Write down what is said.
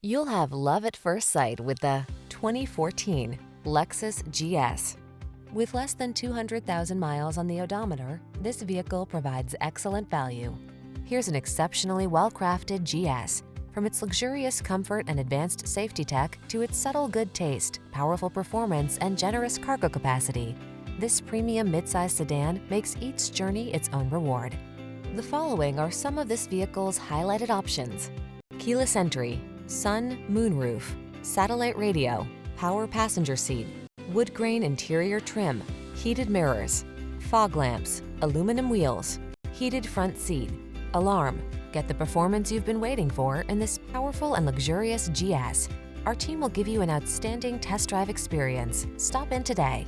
You'll have love at first sight with the 2014 Lexus GS. With less than 200,000 miles on the odometer, this vehicle provides excellent value. Here's an exceptionally well-crafted GS. From its luxurious comfort and advanced safety tech to its subtle good taste, powerful performance, and generous cargo capacity, this premium midsize sedan makes each journey its own reward. The following are some of this vehicle's highlighted options: keyless entry, sun, moonroof, satellite radio, power passenger seat, wood grain interior trim, heated mirrors, fog lamps, aluminum wheels, heated front seat, alarm. Get the performance you've been waiting for in this powerful and luxurious GS. Our team will give you an outstanding test drive experience. Stop in today.